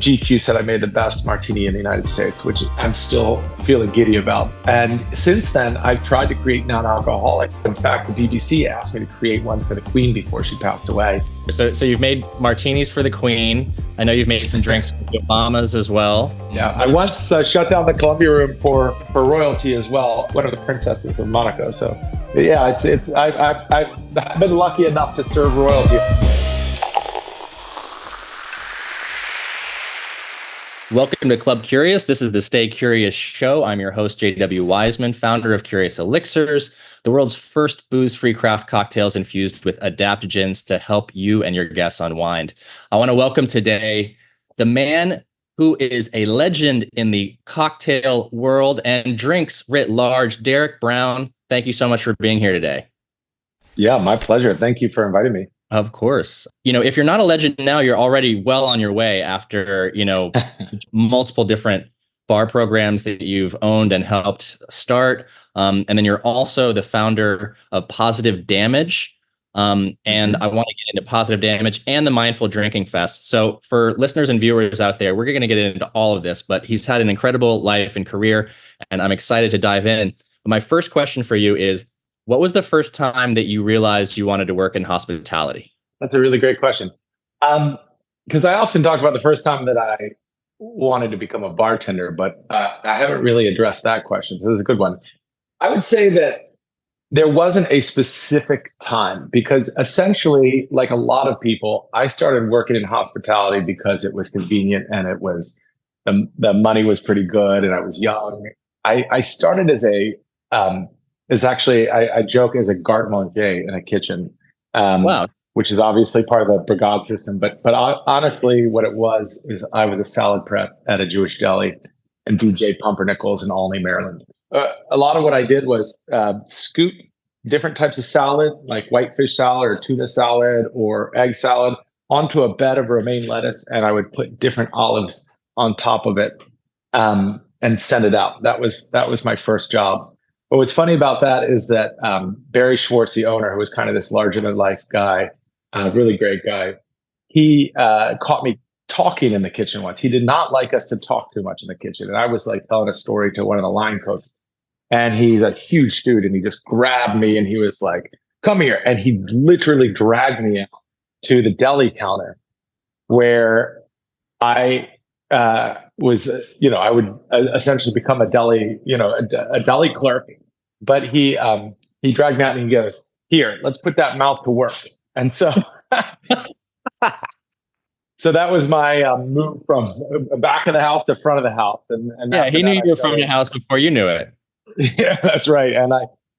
GQ said I made the best martini in the United States, which I'm still feeling giddy about. And since then, I've tried to create non-alcoholic. In fact, the BBC asked me to create one for the Queen before she passed away. So you've made martinis for the Queen. I know you've made some drinks for the Obamas as well. Yeah, I once shut down the Columbia Room for royalty as well, one of the princesses of Monaco. So yeah, I've been lucky enough to serve royalty. Welcome to Club Curious. This is the Stay Curious show. I'm your host, J.W. Wiseman, founder of Curious Elixirs, the world's first booze-free craft cocktails infused with adaptogens to help you and your guests unwind. I want to welcome today the man who is a legend in the cocktail world and drinks writ large, Derek Brown. Thank you so much for being here today. Yeah, my pleasure. Thank you for inviting me. Of course. You know, if you're not a legend now, you're already well on your way after, multiple different bar programs that you've owned and helped start. And then you're also the founder of Positive Damage. And I want to get into Positive Damage and the Mindful Drinking Fest. So for listeners and viewers out there, we're going to get into all of this, but he's had an incredible life and career, and I'm excited to dive in. But my first question for you is, what was the first time that you realized you wanted to work in hospitality? That's a really great question. Because I often talk about the first time that I wanted to become a bartender, but I haven't really addressed that question. So this is a good one. I would say that there wasn't a specific time because essentially, like a lot of people, I started working in hospitality because it was convenient and it was the money was pretty good and I was young. I started as I joke as a garde manger in a kitchen, Wow. which is obviously part of the brigade system. But honestly, what it was is I was a salad prep at a Jewish deli in DJ Pumpernickel's in Olney, Maryland. A lot of what I did was scoop different types of salad, like whitefish salad or tuna salad or egg salad, onto a bed of romaine lettuce, and I would put different olives on top of it and send it out. That was my first job. But what's funny about that is that Barry Schwartz, the owner, who was kind of this larger-than-life guy, really great guy, he caught me talking in the kitchen once. He did not like us to talk too much in the kitchen. And I was like telling a story to one of the line cooks. And he's a huge dude, and he just grabbed me and he was like, come here. And he literally dragged me out to the deli counter where I was, I would essentially become a deli, a deli clerk. But he dragged me out and he goes, here, let's put that mouth to work. And so, so that was my move from back of the house to front of the house. And yeah, he knew you were from the house before you knew it. Yeah, that's right. And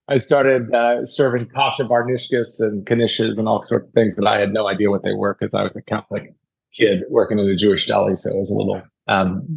I started serving kasha varnishkas and knishes and all sorts of things that I had no idea what they were because I was a Catholic kid working in a Jewish deli. So it was a little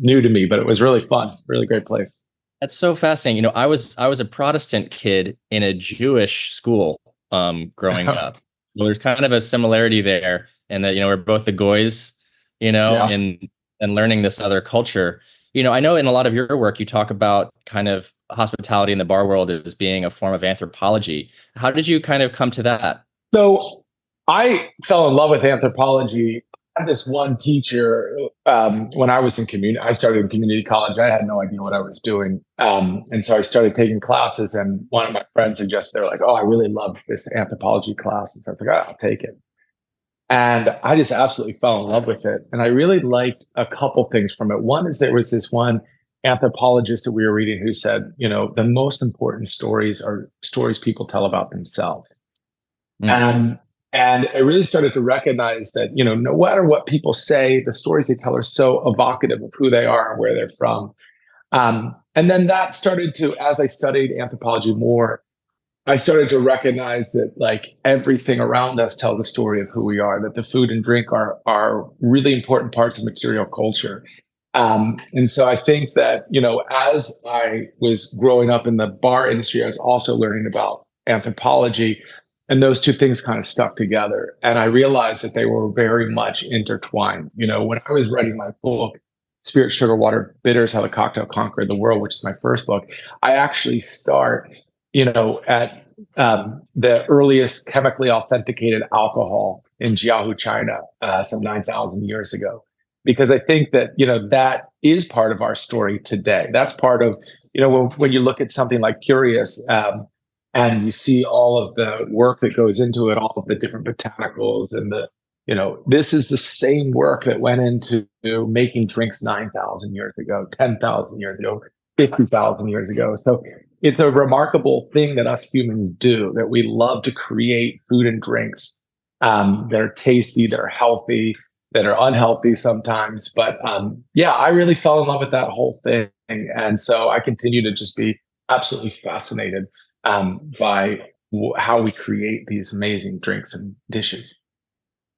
new to me, but it was really fun, really great place. That's so fascinating. I was a Protestant kid in a Jewish school growing up. Well, there's kind of a similarity there, and that we're both the goys, and learning this other culture. I know in a lot of your work you talk about kind of hospitality in the bar world as being a form of anthropology. How did you kind of come to that? So I fell in love with anthropology. I had this one teacher when I was in community. I started in community college. I had no idea what I was doing, and so I started taking classes. And one of my friends suggested, they're like, "Oh, I really love this anthropology class," and so I was like, "Oh, I'll take it." And I just absolutely fell in love with it. And I really liked a couple things from it. One is there was this one anthropologist that we were reading who said, the most important stories are stories people tell about themselves. And I really started to recognize that, no matter what people say, the stories they tell are so evocative of who they are and where they're from. And then that started to, as I studied anthropology more, I started to recognize that like everything around us tells the story of who we are, that the food and drink are really important parts of material culture. And so I think that, as I was growing up in the bar industry, I was also learning about anthropology. And those two things kind of stuck together. And I realized that they were very much intertwined. When I was writing my book, Spirit, Sugar, Water, Bitters, How the Cocktail Conquered the World, which is my first book, I actually start, at the earliest chemically authenticated alcohol in Jiahu, China, some 9,000 years ago. because I think that, that is part of our story today. That's part of, when you look at something like Curious, and you see all of the work that goes into it, all of the different botanicals and this is the same work that went into making drinks 9,000 years ago, 10,000 years ago, 50,000 years ago. So it's a remarkable thing that us humans do, that we love to create food and drinks that are tasty, that are healthy, that are unhealthy sometimes. But yeah, I really fell in love with that whole thing. And so I continue to just be absolutely fascinated by how we create these amazing drinks and dishes.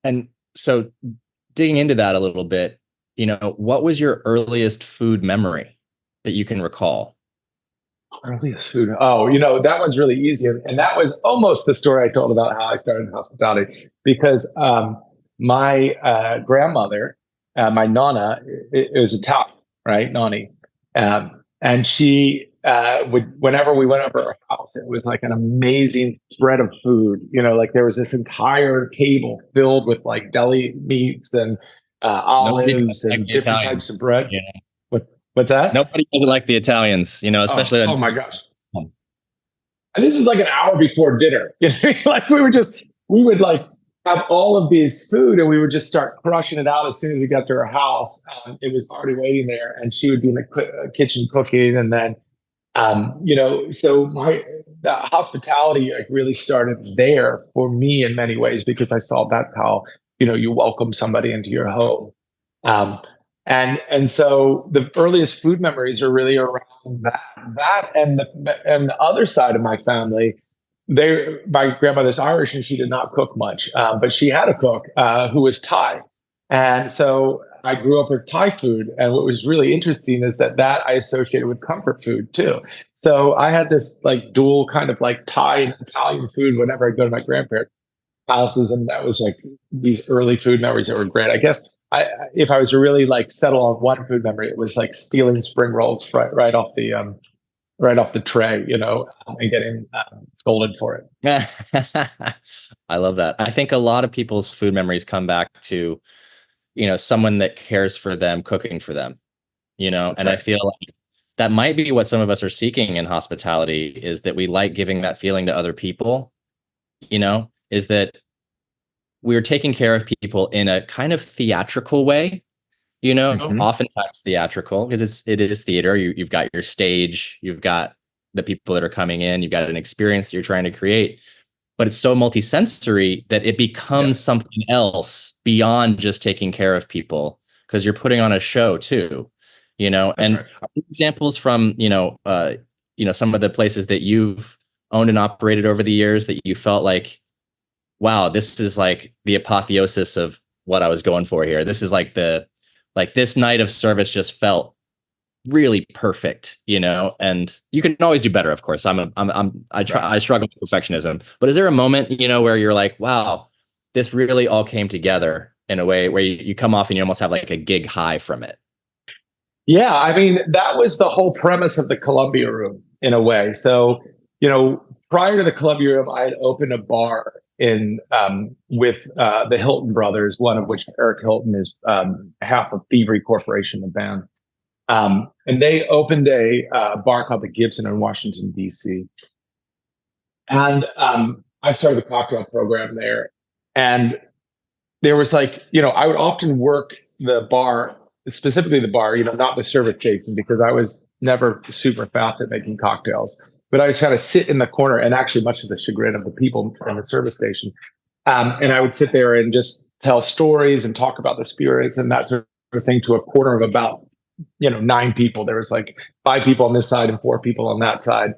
And so digging into that a little bit, what was your earliest food memory that you can recall? Earliest food. Oh, that one's really easy. And that was almost the story I told about how I started in hospitality, because my grandmother, my nonna, it was Italian, right? Nonni. And she would, whenever we went over her house, it was like an amazing spread of food. Like there was this entire table filled with like deli meats and olives and different types of bread. What's that? Nobody doesn't like the Italians, especially. Oh my gosh. And this is like an hour before dinner. Like we would like have all of these food and we would just start crushing it out as soon as we got to her house. It was already waiting there, and she would be in the kitchen cooking. And then, so the hospitality like really started there for me in many ways, because I saw that's how, you welcome somebody into your home. And so the earliest food memories are really around that and the other side of my family. My grandmother's Irish and she did not cook much, but she had a cook who was Thai. And so I grew up with Thai food. And what was really interesting is that I associated with comfort food too. So I had this like dual kind of like Thai and Italian food whenever I go to my grandparents' houses. And that was like these early food memories that were great. I guess if I was to really like settle on one food memory, it was like stealing spring rolls right off the tray, and getting scolded for it. I love that. I think a lot of people's food memories come back to, someone that cares for them, cooking for them, and I feel like that might be what some of us are seeking in hospitality, is that we like giving that feeling to other people, is that we're taking care of people in a kind of theatrical way, oftentimes theatrical, because it is theater. You've got your stage, you've got the people that are coming in, you've got an experience that you're trying to create, but it's so multisensory that it becomes something else beyond just taking care of people, because you're putting on a show too, and right. Examples from, some of the places that you've owned and operated over the years that you felt like, wow, this is like the apotheosis of what I was going for here. This is like this night of service just felt really perfect, and you can always do better, of course. I struggle with perfectionism, but is there a moment, where you're like, wow, this really all came together in a way where you come off and you almost have like a gig high from it? Yeah. I mean, that was the whole premise of the Columbia Room in a way. So, prior to the Columbia Room, I had opened a bar with the Hilton brothers, one of which, Eric Hilton, is half of Thievery Corporation, the band. And they opened a bar called the Gibson in Washington, D.C. And I started the cocktail program there. And there was like, I would often work the bar, specifically the bar, not the service station, because I was never super fast at making cocktails. But I just kind of sit in the corner, and actually much to the chagrin of the people from the service station. And I would sit there and just tell stories and talk about the spirits and that sort of thing to a corner of about, 9 people. There was like 5 people on this side and 4 people on that side.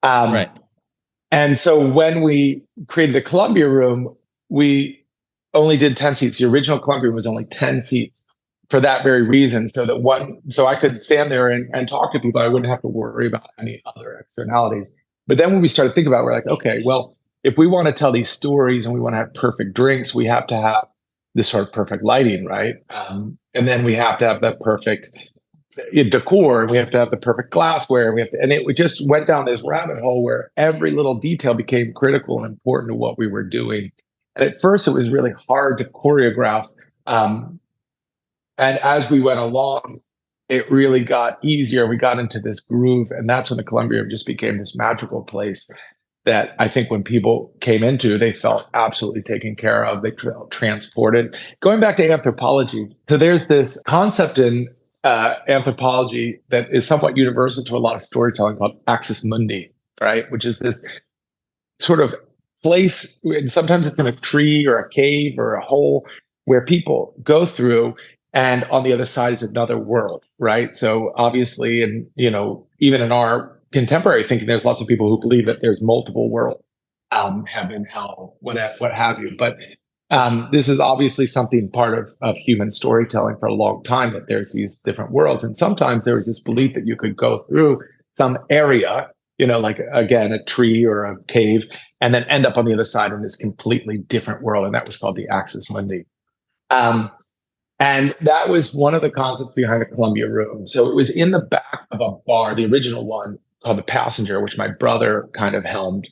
Right. And so when we created the Columbia Room, we only did 10 seats. The original Columbia Room was only 10 seats for that very reason. So I could stand there and talk to people. I wouldn't have to worry about any other externalities. But then when we started thinking about it, we're like, okay, well, if we want to tell these stories and we want to have perfect drinks, we have to have this sort of perfect lighting, right? And then we have to have that perfect decor, and we have to have the perfect glassware. And it just went down this rabbit hole where every little detail became critical and important to what we were doing. And at first, it was really hard to choreograph And as we went along, it really got easier. We got into this groove, and that's when the Columbium just became this magical place that I think when people came into, they felt absolutely taken care of. They felt transported. Going back to anthropology, so there's this concept in anthropology that is somewhat universal to a lot of storytelling called axis mundi, right? Which is this sort of place, and sometimes it's in a tree or a cave or a hole where people go through, and on the other side is another world, right? So obviously, and even in our contemporary thinking, there's lots of people who believe that there's multiple worlds, heaven, hell, what have you. But this is obviously something part of human storytelling for a long time, that there's these different worlds. And sometimes there was this belief that you could go through some area, like again, a tree or a cave, and then end up on the other side in this completely different world. And that was called the axis mundi. And that was one of the concepts behind the Columbia Room. So it was in the back of a bar, the original one called the Passenger, which my brother kind of helmed.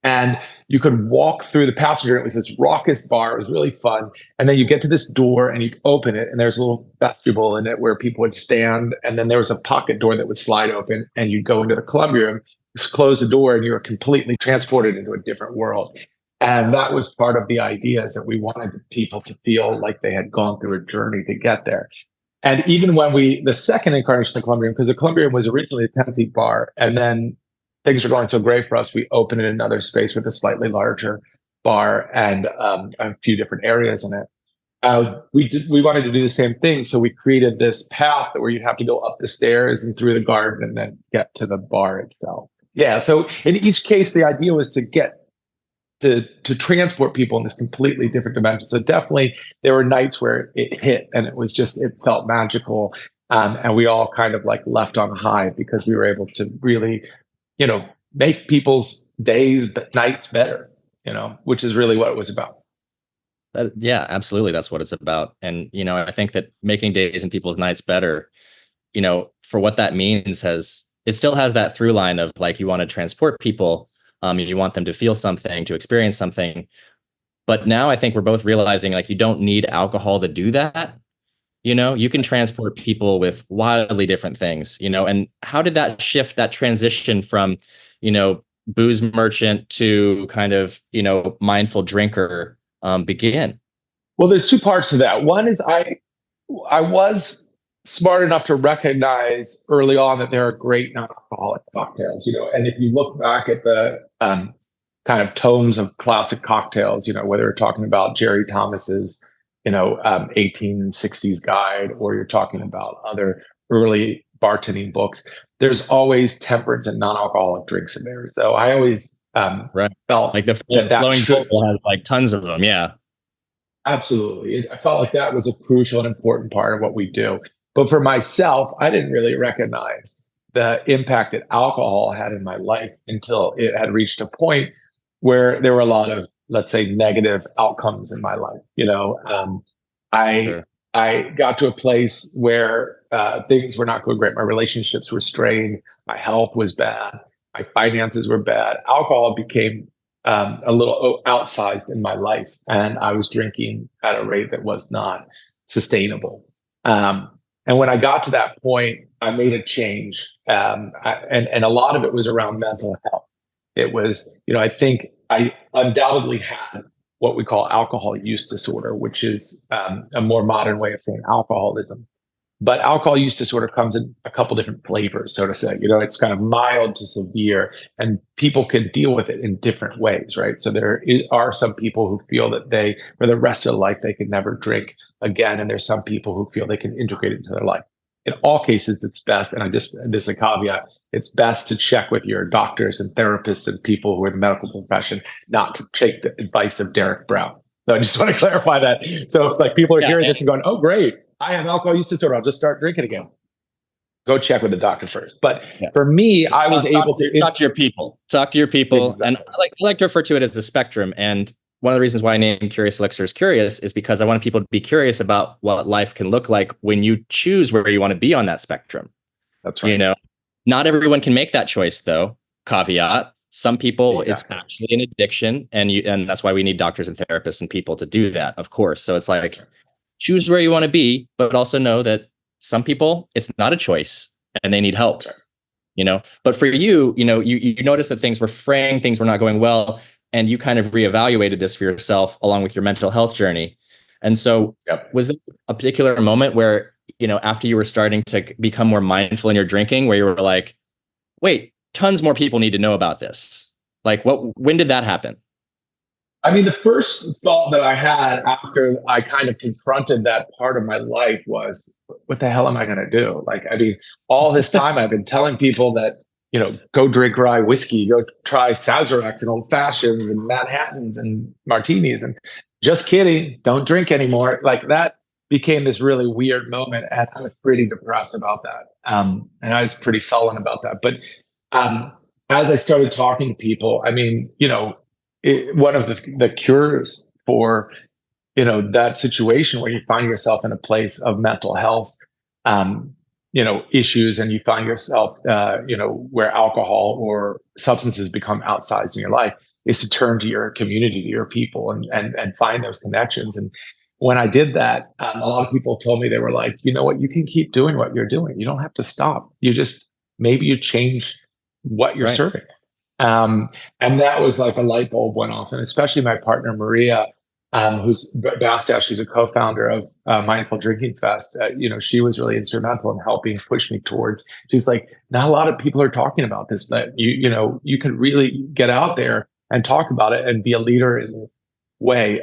And you could walk through the Passenger. It was this raucous bar. It was really fun. And then you get to this door and you open it, and there's a little vestibule in it where people would stand. And then there was a pocket door that would slide open, and you'd go into the Columbia Room, just close the door, and you were completely transported into a different world. And that was part of the idea, is that we wanted people to feel like they had gone through a journey to get there. And even when the second incarnation of the Columbium, because the Columbium was originally a 10-seat bar, and then things were going so great for us, we opened in another space with a slightly larger bar and a few different areas in it. We wanted to do the same thing, so we created this path where you'd have to go up the stairs and through the garden and then get to the bar itself. Yeah, so in each case, the idea was to get to transport people in this completely different dimension. So definitely there were nights where it hit and it felt magical. And we all kind of like left on high because we were able to really, make people's days, nights better, which is really what it was about. Yeah, absolutely. That's what it's about. And, I think that making days and people's nights better, for what that means it still has that through line of like, you want to transport people. You want them to feel something, to experience something. But now I think we're both realizing like you don't need alcohol to do that. You can transport people with wildly different things, and how did that shift, that transition from, booze merchant to kind of, mindful drinker begin? Well, there's two parts to that. One is I was smart enough to recognize early on that there are great non-alcoholic cocktails, and if you look back at the kind of tomes of classic cocktails, whether you're talking about Jerry Thomas's, 1860s guide, or you're talking about other early bartending books, there's always temperance and non-alcoholic drinks in there. So I always felt like the flowing bowl has like tons of them. Yeah, absolutely. I felt like that was a crucial and important part of what we do. But for myself, I didn't really recognize the impact that alcohol had in my life until it had reached a point where there were a lot of, let's say, negative outcomes in my life. I got to a place where things were not going great. My relationships were strained. My health was bad. My finances were bad. Alcohol became a little outsized in my life, and I was drinking at a rate that was not sustainable. And when I got to that point, I made a change. And a lot of it was around mental health. It was, I think I undoubtedly had what we call alcohol use disorder, which is a more modern way of saying alcoholism. But alcohol use disorder comes in a couple different flavors, so to say. It's kind of mild to severe, and people can deal with it in different ways, right? So there are some people who feel that for the rest of their life, they can never drink again. And there's some people who feel they can integrate it into their life. In all cases, it's best, and this is a caveat, it's best to check with your doctors and therapists and people who are in the medical profession, not to take the advice of Derek Brown. So I just want to clarify that. So if like people are hearing this and going, oh, great, I have alcohol use disorder, I'll just start drinking again. Go check with the doctor first. But for me, I was able to talk to your people. Talk to your people. Exactly. And I like to refer to it as a spectrum. And one of the reasons why I named Curious Elixirs Curious is because I want people to be curious about what life can look like when you choose where you want to be on that spectrum. That's right. Not everyone can make that choice, though. Caveat. Some people, It's actually an addiction, and that's why we need doctors and therapists and people to do that, of course. So it's like, choose where you want to be, but also know that some people, it's not a choice and they need help, but for you, you noticed that things were fraying, things were not going well, and you kind of reevaluated this for yourself along with your mental health journey. And so was there a particular moment where, after you were starting to become more mindful in your drinking, where you were like, wait, tons more people need to know about this? Like, when did that happen? I mean, the first thought that I had after I kind of confronted that part of my life was, what the hell am I going to do? Like, I mean, all this time I've been telling people that, go drink rye whiskey, go try Sazeracs and old fashions and Manhattans and martinis, and just kidding, don't drink anymore. Like, that became this really weird moment. And I was pretty depressed about that. And I was pretty sullen about that. But as I started talking to people, I mean, one of the cures for that situation where you find yourself in a place of mental health issues, and you find yourself where alcohol or substances become outsized in your life, is to turn to your community, to your people, and find those connections. And when I did that, a lot of people told me, they were like, you know what, you can keep doing what you're doing, you don't have to stop, maybe you change what you're serving. And that was like a light bulb went off. And especially my partner, Maria, who's Bastash, she's a co-founder of Mindful Drinking Fest. She was really instrumental in helping push me towards, she's like, not a lot of people are talking about this, but you can really get out there and talk about it and be a leader in a way.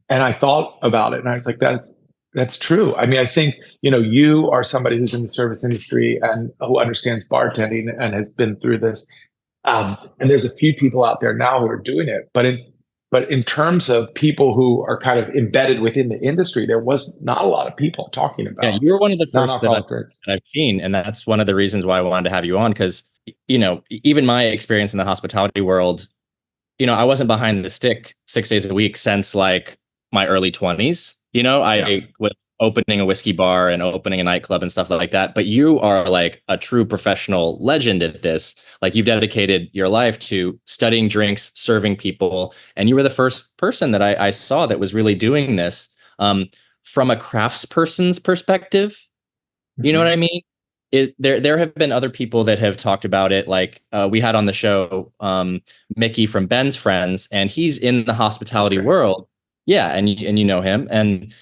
And I thought about it and I was like, that's true. I mean, I think, you are somebody who's in the service industry and who understands bartending and has been through this. And there's a few people out there now who are doing it, but in terms of people who are kind of embedded within the industry, there was not a lot of people talking about. Yeah, you're one of the first that I've seen, and that's one of the reasons why I wanted to have you on, because even my experience in the hospitality world, I wasn't behind the stick 6 days a week since like my early 20s. I was opening a whiskey bar and opening a nightclub and stuff like that. But you are like a true professional legend at this. Like, you've dedicated your life to studying drinks, serving people. And you were the first person that I saw that was really doing this from a craftsperson's perspective. You know what I mean? There have been other people that have talked about it. Like we had on the show Mickey from Ben's Friends, and he's in the hospitality world. Yeah, and you know him, and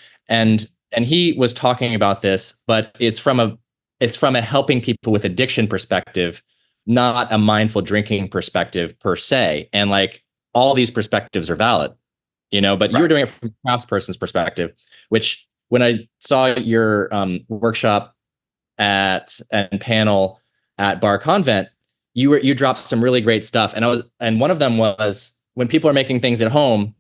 he was talking about this, but it's from a helping people with addiction perspective, not a mindful drinking perspective per se. And like, all these perspectives are valid, but you were doing it from a craftsperson's perspective, which when I saw your workshop and panel at Bar Convent, you dropped some really great stuff. And one of them was, when people are making things at home,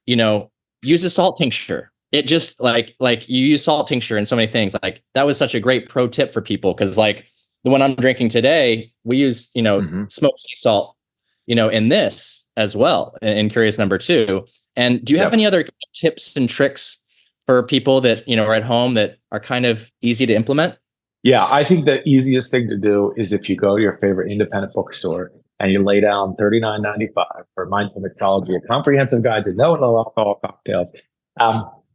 use a salt tincture. It just like you use salt tincture in so many things. Like, that was such a great pro tip for people, because like the one I'm drinking today, we use smoked sea salt in this as well, in Curious Number 2. And do you have any other tips and tricks for people that are at home that are kind of easy to implement? Yeah, I think the easiest thing to do is if you go to your favorite independent bookstore and you lay down $39.95 for Mindful Mixology, a comprehensive guide to no and low alcohol cocktails.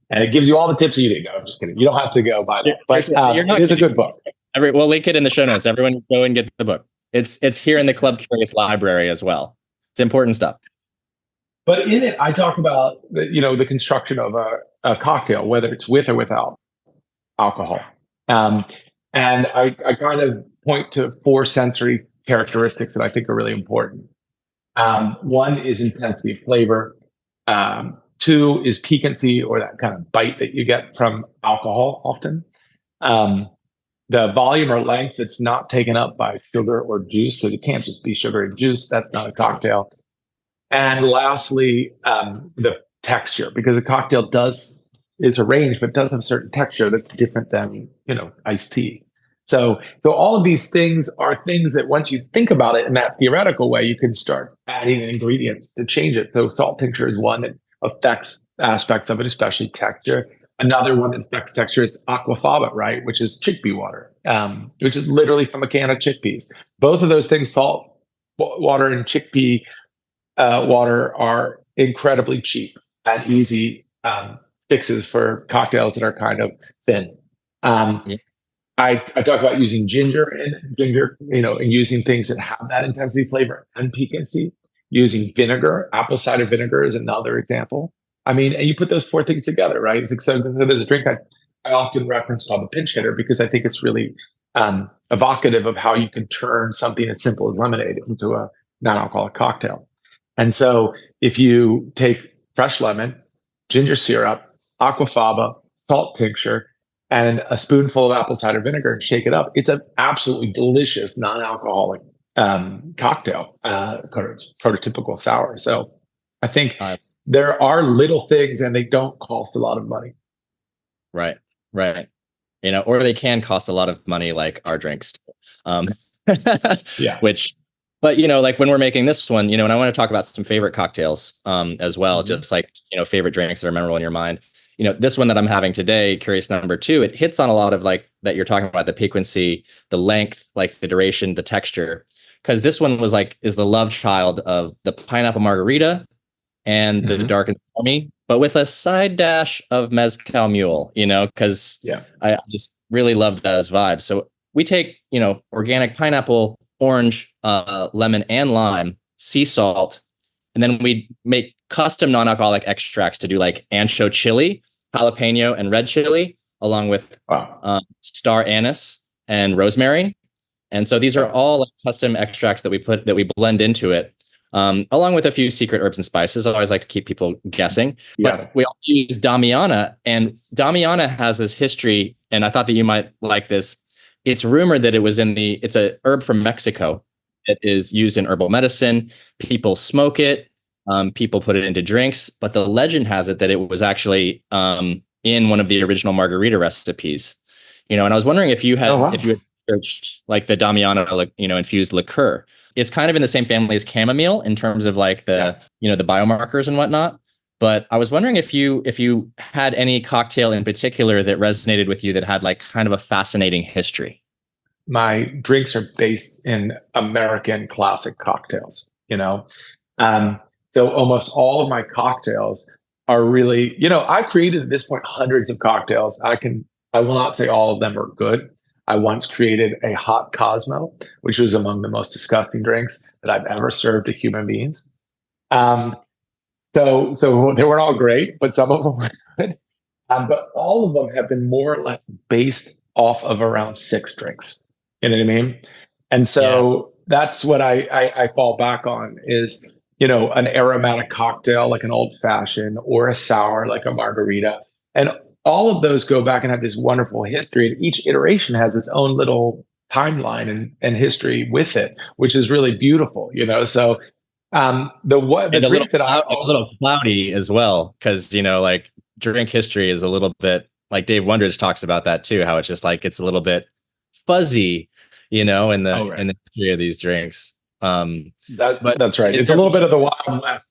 And it gives you all the tips you need. No, I'm just kidding. You don't have to go buy that. But it is a good book. We'll link it in the show notes. Everyone go and get the book. It's here in the Club Curious library as well. It's important stuff. But in it, I talk about the construction of a cocktail, whether it's with or without alcohol. And I kind of point to 4 sensory characteristics that I think are really important. One is intensity of flavor. 2 is piquancy, or that kind of bite that you get from alcohol often. The volume or length that's not taken up by sugar or juice, because it can't just be sugar and juice. That's not a cocktail. And lastly, the texture, because a cocktail is arranged, but does have a certain texture that's different than iced tea. So all of these things are things that once you think about it in that theoretical way, you can start adding ingredients to change it. So salt tincture is one that affects aspects of it, especially texture. Another one that affects texture is aquafaba, right? Which is chickpea water, which is literally from a can of chickpeas. Both of those things, salt water and chickpea water, are incredibly cheap and easy fixes for cocktails that are kind of thin. Um, Yeah. I talk about using ginger, and using things that have that intensity, flavor, and piquancy. Using vinegar, apple cider vinegar is another example. I mean, and you put those four things together, right? It's like, so there's a drink I often reference called the pinch hitter because I think it's really evocative of how you can turn something as simple as lemonade into a non-alcoholic cocktail. And so if you take fresh lemon, ginger syrup, aquafaba, salt tincture, and a spoonful of apple cider vinegar and shake it up, it's an absolutely delicious non-alcoholic cocktail, prototypical sour. So I think Uh, there are little things and they don't cost a lot of money. right. Right. Or they can cost a lot of money, like our drinks. Um, Yeah. which, but like when we're making this one, and I want to talk about some favorite cocktails as well, just like, favorite drinks that are memorable in your mind. This one that I'm having today, Curious Number 2, it hits on a lot of like that you're talking about, the piquancy, the length, like the duration, the texture. Because this one is the love child of the pineapple margarita and the dark and stormy, but with a side dash of mezcal mule, because I just really love those vibes. So we take, organic pineapple, orange, lemon, and lime, sea salt, and then we make custom non-alcoholic extracts to do like ancho chili, jalapeno, and red chili, along with star anise and rosemary. And so these are all like custom extracts that we blend into it. Along with a few secret herbs and spices. I always like to keep people guessing. But we also use Damiana, and Damiana has this history, and I thought that you might like this. It's rumored that it's a herb from Mexico that is used in herbal medicine. People smoke it. People put it into drinks, but the legend has it that it was actually in one of the original margarita recipes. And I was wondering if you had searched like the Damiana, infused liqueur. It's kind of in the same family as chamomile in terms of like the the biomarkers and whatnot. But I was wondering if you had any cocktail in particular that resonated with you that had like kind of a fascinating history. My drinks are based in American classic cocktails. So almost all of my cocktails are really, I created at this point hundreds of cocktails. I will not say all of them are good. I once created a hot Cosmo, which was among the most disgusting drinks that I've ever served to human beings. So they weren't all great, but some of them were good. But all of them have been more or less based off of around 6 drinks. You know what I mean? And so that's what I fall back on is, an aromatic cocktail like an old fashioned or a sour like a margarita. And all of those go back and have this wonderful history. And each iteration has its own little timeline and history with it, which is really beautiful, So the drink that a little cloudy as well, because like drink history is a little bit like Dave Wondrich talks about that too, how it's just like it's a little bit fuzzy, in the history of these drinks. That's right. It's a little bit of the Wild West,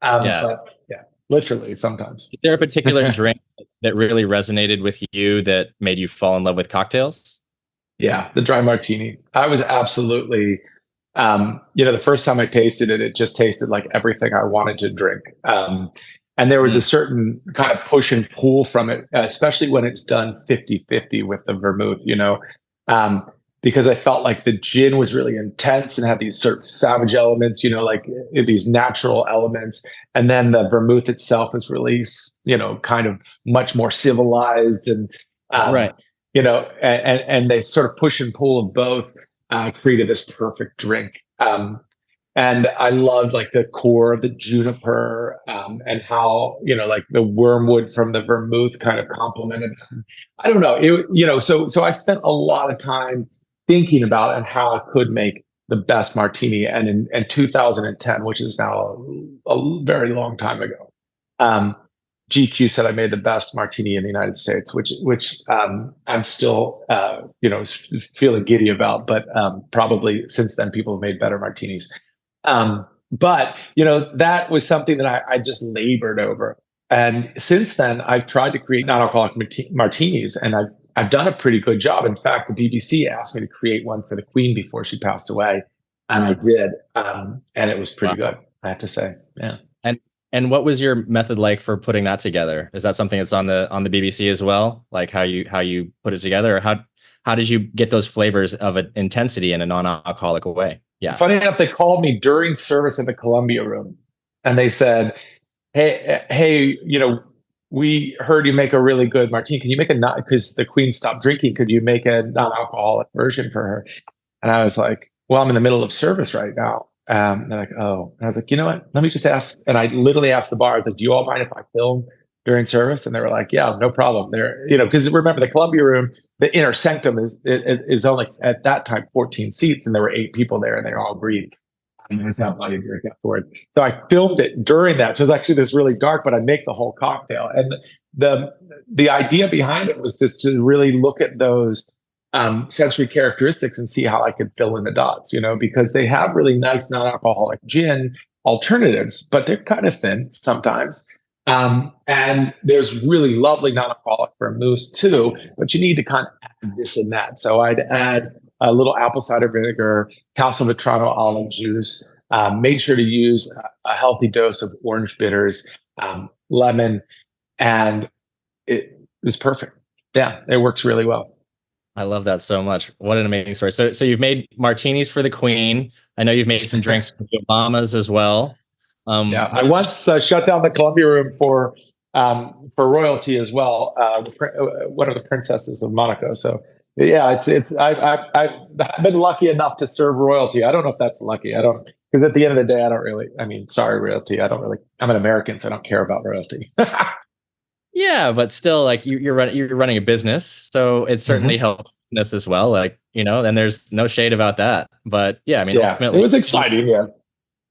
But literally sometimes. Is there a particular drink that really resonated with you that made you fall in love with cocktails? Yeah, the dry martini. I was absolutely, the first time I tasted it, it just tasted like everything I wanted to drink. And there was a certain kind of push and pull from it, especially when it's done 50-50 with the vermouth, because I felt like the gin was really intense and had these sort of savage elements, like these natural elements. And then the vermouth itself is really, kind of much more civilized and, and they sort of push and pull of both created this perfect drink. And I loved like the core of the juniper and how, like the wormwood from the vermouth kind of complemented them. I don't know. So I spent a lot of time thinking about and how I could make the best martini. And in 2010, which is now a very long time ago, GQ said I made the best martini in the United States, which I'm still, feeling giddy about. But probably since then, people have made better martinis. But that was something that I just labored over. And since then, I've tried to create non-alcoholic martinis, and I've done a pretty good job. In fact, the BBC asked me to create one for the Queen before she passed away, and I did, and it was pretty good, I have to say. Yeah. And what was your method like for putting that together? Is that something that's on the BBC as well? Like how you put it together, or how did you get those flavors of an intensity in a non-alcoholic way? Yeah. Funny enough, they called me during service in the Columbia room, and they said, "Hey, we heard you make a really good martini. Can you make a not because the Queen stopped drinking? Could you make a non-alcoholic version for her?" And I was like, "Well, I'm in the middle of service right now." They're like, "Oh," and I was like, "You know what? Let me just ask." And I literally asked the bar, like, "Do you all mind if I film during service?" And they were like, "Yeah, no problem." They're, because remember the Columbia room, the inner sanctum is only at that time 14 seats, and there were 8 people there, and they all agreed. And I was out buying a drink afterwards. So I filmed it during that. So it's actually this really dark, but I make the whole cocktail. And the idea behind it was just to really look at those sensory characteristics and see how I could fill in the dots, because they have really nice non-alcoholic gin alternatives, but they're kind of thin sometimes. And there's really lovely non-alcoholic vermouths too, but you need to kind of add this and that. So I'd add a little apple cider vinegar, Castelvetrano olive juice, made sure to use a healthy dose of orange bitters, lemon, and it was perfect. Yeah, it works really well. I love that so much. What an amazing story. So you've made martinis for the Queen. I know you've made some drinks for the Obamas as well. Yeah, I once shut down the Columbia room for royalty as well. One of the princesses of Monaco. So yeah, I've been lucky enough to serve royalty. I don't know if that's lucky. I don't, because at the end of the day, I don't really. I mean, sorry, royalty. I don't really. I'm an American, so I don't care about royalty. Yeah, but still, like you're running a business, so it certainly helps business as well. Like, and there's no shade about that. But yeah, I mean, Yeah, ultimately, it was exciting. Yeah.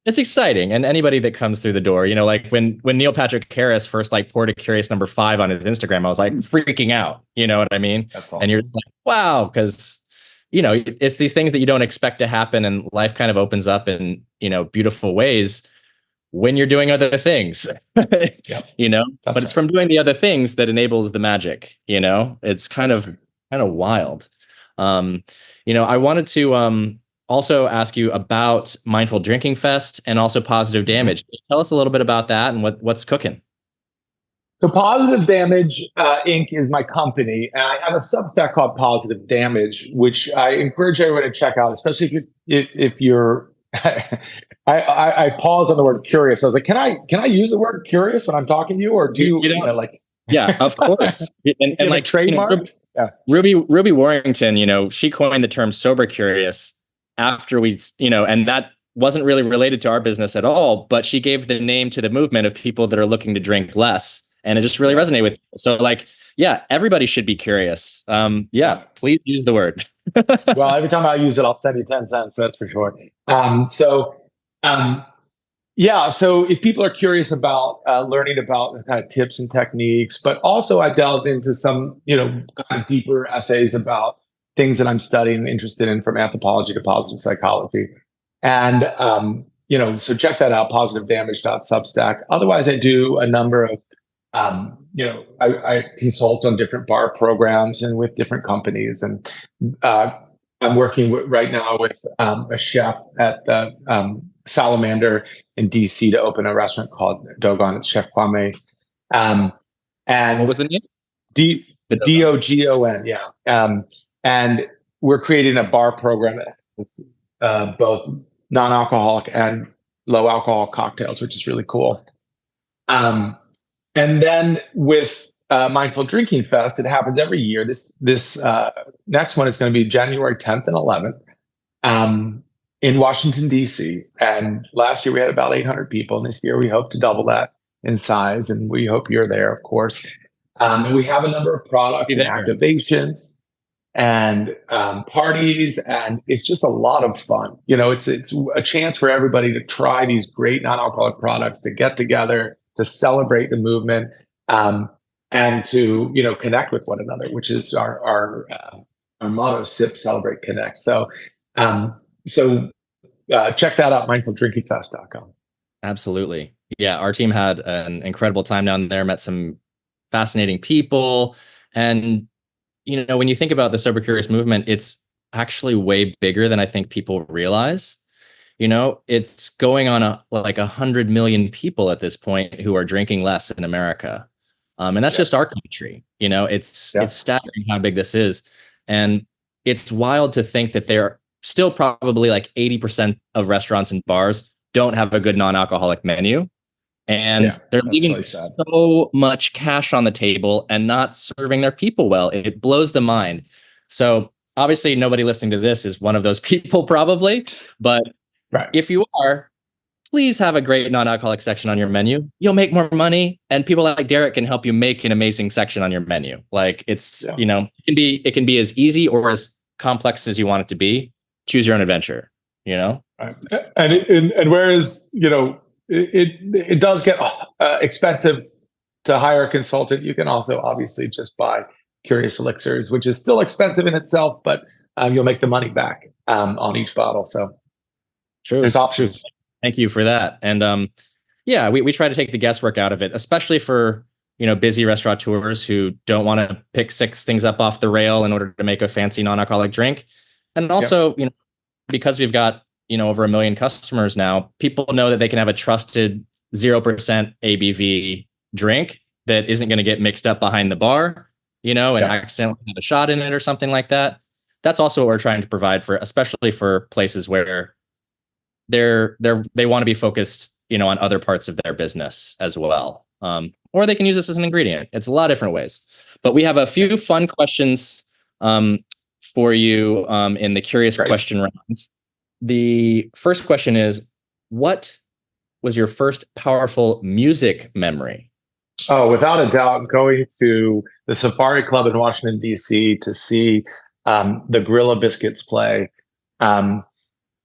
it's exciting. And anybody that comes through the door, like when Neil Patrick Harris first like poured a Curious number 5 on his Instagram, I was like freaking out. You know what I mean? That's awesome. And you're like, wow, because it's these things that you don't expect to happen, and life kind of opens up in beautiful ways when you're doing other things. Yep. But it's from doing the other things that enables the magic. It's kind of wild. I wanted to also ask you about Mindful Drinking Fest and also Positive Damage. Tell us a little bit about that and what's cooking. So Positive Damage Inc. is my company, and I have a Substack called Positive Damage, which I encourage everyone to check out, especially if you're. I pause on the word curious. I was like, can I use the word curious when I'm talking to you, or do you like? Yeah, of course. And like trademarked. Ruby Warrington, she coined the term sober curious after we, and that wasn't really related to our business at all, but she gave the name to the movement of people that are looking to drink less. And it just really resonated with me. So like, yeah, everybody should be curious. Yeah, please use the word. Well, every time I use it, I'll send you 10 cents. That's for sure. So if people are curious about learning about the kind of tips and techniques, but also I delved into some, kind of deeper essays about things that I'm studying, interested in, from anthropology to positive psychology. And, so check that out, positivedamage.substack. Otherwise, I do a number of, I consult on different bar programs and with different companies. And I'm working right now with a chef at the Salamander in DC to open a restaurant called Dogon. It's Chef Kwame. And what was the name? Dogon. Yeah. And we're creating a bar program that both non-alcoholic and low alcohol cocktails, which is really cool. And then with Mindful Drinking Fest, it happens every year. This next one is going to be January 10th and 11th in Washington, D.C. And last year we had about 800 people. And this year we hope to double that in size. And we hope you're there, of course. And we have a number of products and activations and parties. And it's just a lot of fun. It's a chance for everybody to try these great non-alcoholic products, to get together, to celebrate the movement, and to connect with one another, which is our motto: sip, celebrate, connect. So check that out, mindfuldrinkingfest.com. Absolutely. Yeah, our team had an incredible time down there, met some fascinating people. And when you think about the sober curious movement, it's actually way bigger than I think people realize. it's going on like 100 million people at this point who are drinking less in America. And that's just our country. It's staggering how big this is. And it's wild to think that there are still probably like 80% of restaurants and bars don't have a good non-alcoholic menu. And they're leaving really so much cash on the table and not serving their people well. It blows the mind. So obviously nobody listening to this is one of those people probably, but if you are, please have a great non-alcoholic section on your menu. You'll make more money, and people like Derek can help you make an amazing section on your menu. Like it can be as easy or as complex as you want it to be. Choose your own adventure, Right. And whereas, it does get expensive to hire a consultant, you can also obviously just buy Curious Elixirs, which is still expensive in itself, but you'll make the money back on each bottle. So there's options. Thank you for that. And we try to take the guesswork out of it, especially for busy restaurateurs who don't want to pick 6 things up off the rail in order to make a fancy non-alcoholic drink. And also, because we've got over 1 million customers now, people know that they can have a trusted 0% ABV drink that isn't going to get mixed up behind the bar, and accidentally have a shot in it or something like that. That's also what we're trying to provide for, especially for places where they want to be focused, on other parts of their business as well. Or they can use this as an ingredient. It's a lot of different ways. But we have a few fun questions for you in the curious question rounds. The first question is, what was your first powerful music memory? Oh, without a doubt, going to the Safari Club in Washington, D.C. to see the Gorilla Biscuits play.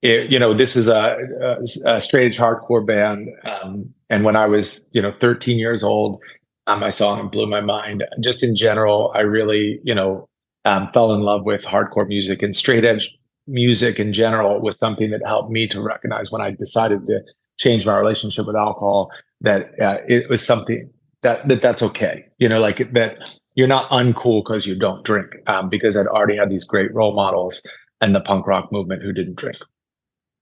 This is a straight edge hardcore band. And when I was, 13 years old, I saw them, blew my mind. Just in general, I really, fell in love with hardcore music, and straight edge music in general was something that helped me to recognize when I decided to change my relationship with alcohol, that it was something that's okay. That you're not uncool because you don't drink, because I'd already had these great role models in the punk rock movement who didn't drink.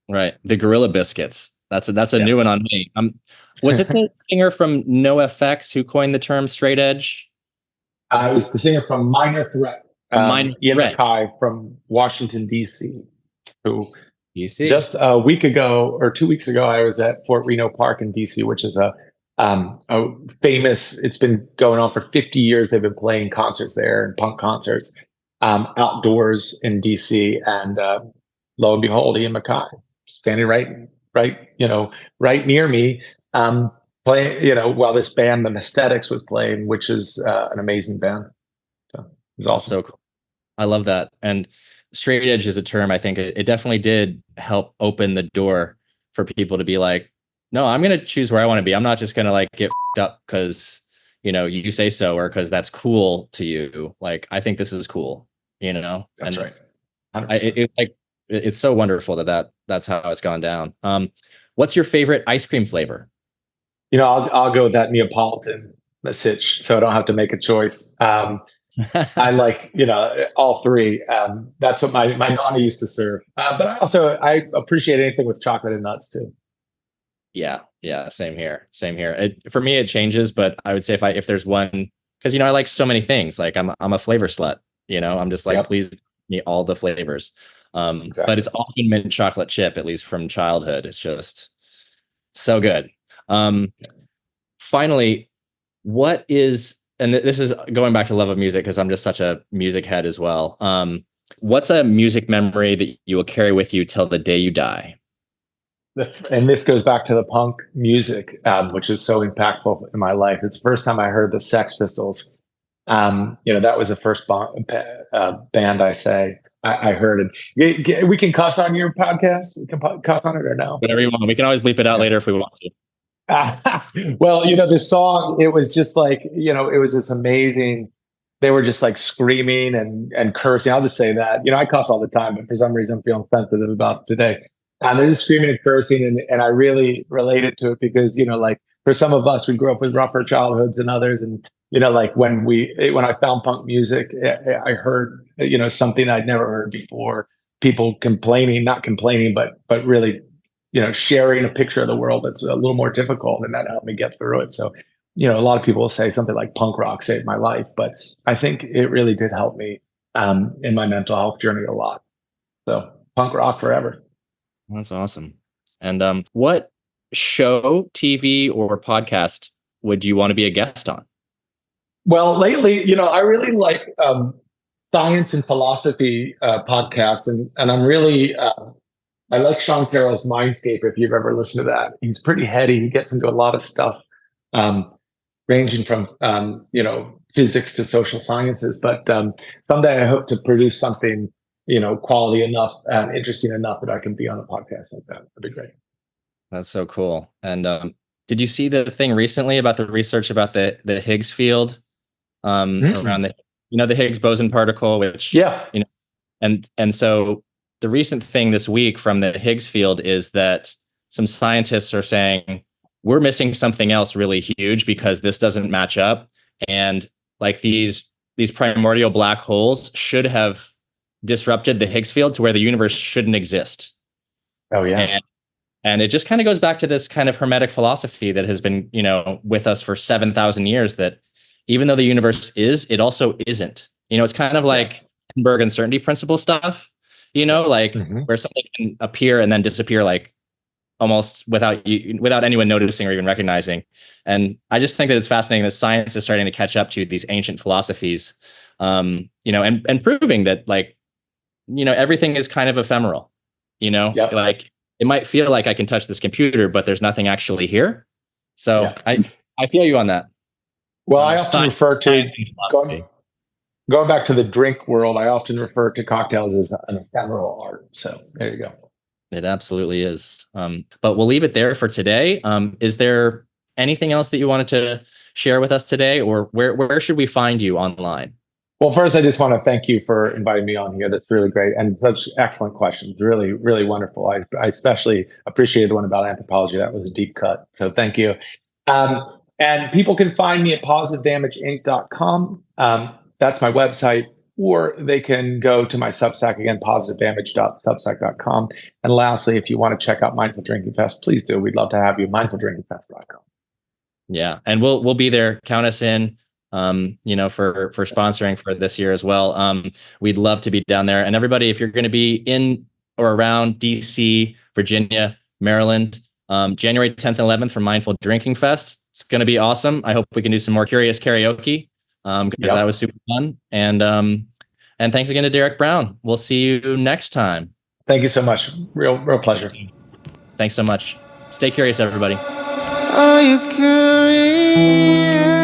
Right. The Gorilla Biscuits. That's a new one on me. Was it the singer from NoFX who coined the term straight edge? It was the singer from Minor Threat. Ian Mackay from Washington, D.C., who just a week ago or 2 weeks ago, I was at Fort Reno Park in D.C., which is a famous, it's been going on for 50 years. They've been playing concerts there, and punk concerts outdoors in D.C. And lo and behold, Ian Mackay standing right near me, playing, while this band, the Aesthetics, was playing, which is an amazing band. So it was awesome. So cool. I love that. And straight edge is a term, I think it definitely did help open the door for people to be like, no, I'm going to choose where I want to be. I'm not just going to get up because, you say so, or because that's cool to you. Like, I think this is cool, That's right. It's so wonderful that's how it's gone down. What's your favorite ice cream flavor? I'll go with that Neapolitan message, so I don't have to make a choice. I like, all three. That's what my nonna used to serve. But I appreciate anything with chocolate and nuts too. Yeah. Same here. For me, it changes, but I would say if there's one, because I like so many things. Like I'm a flavor slut. I'm just like, please give me all the flavors. Exactly. But it's often mint chocolate chip, at least from childhood. It's just so good. Finally, what is, and this is going back to love of music, because I'm just such a music head as well. What's a music memory that you will carry with you till the day you die? And this goes back to the punk music, which is so impactful in my life. It's the first time I heard the Sex Pistols. That was the first band I heard it. We can cuss on your podcast. We can cuss on it or no? Whatever you want. We can always bleep it out later if we want to. Well, the song, it was just like, it was this amazing, they were just like screaming and cursing. I'll just say that, I cuss all the time, but for some reason I'm feeling sensitive about today. They're just screaming and cursing. And I really related to it because, for some of us, we grew up with rougher childhoods than others. And, when I found punk music, I heard, something I'd never heard before, people complaining, not complaining, but really, sharing a picture of the world that's a little more difficult, and that helped me get through it. So, a lot of people will say something like punk rock saved my life, but I think it really did help me in my mental health journey a lot. So punk rock forever. That's awesome. And what show, TV, or podcast would you want to be a guest on? Well, lately, I really like science and philosophy podcasts, and I'm really I like Sean Carroll's Mindscape. If you've ever listened to that, he's pretty heady. He gets into a lot of stuff, ranging from physics to social sciences. But someday I hope to produce something quality enough and interesting enough that I can be on a podcast like that. That'd be great. That's so cool. And did you see the thing recently about the research about the Higgs field around the Higgs boson particle, which and so the recent thing this week from the Higgs field is that some scientists are saying we're missing something else really huge because this doesn't match up, and like these primordial black holes should have disrupted the Higgs field to where the universe shouldn't exist. Oh yeah. And it just kind of goes back to this kind of hermetic philosophy that has been, with us for 7,000 years, that even though the universe is, it also isn't. It's kind of like Heisenberg uncertainty principle stuff, where something can appear and then disappear, like almost without anyone noticing or even recognizing. And I just think that it's fascinating that science is starting to catch up to these ancient philosophies, and proving that everything is kind of ephemeral, like it might feel like I can touch this computer, but there's nothing actually here. So I feel you on that. Well, I often refer to going back to the drink world. I often refer to cocktails as an ephemeral art. So there you go. It absolutely is. But we'll leave it there for today. Is there anything else that you wanted to share with us today, or where should we find you online? Well, first, I just want to thank you for inviting me on here. That's really great. And such excellent questions. Really, really wonderful. I especially appreciated the one about anthropology. That was a deep cut. So thank you. And people can find me at positivedamageinc.com. That's my website. Or they can go to my Substack again, positivedamage.substack.com. And lastly, if you want to check out Mindful Drinking Fest, please do. We'd love to have you. mindfuldrinkingfest.com. Yeah, and we'll be there. Count us in. For sponsoring for this year as well. We'd love to be down there. And everybody, if you're going to be in or around DC, Virginia, Maryland, January 10th and 11th for Mindful Drinking Fest, it's going to be awesome. I hope we can do some more curious karaoke because that was super fun. And thanks again to Derek Brown. We'll see you next time. Thank you so much. Real pleasure. Thanks so much. Stay curious, everybody. Are you curious?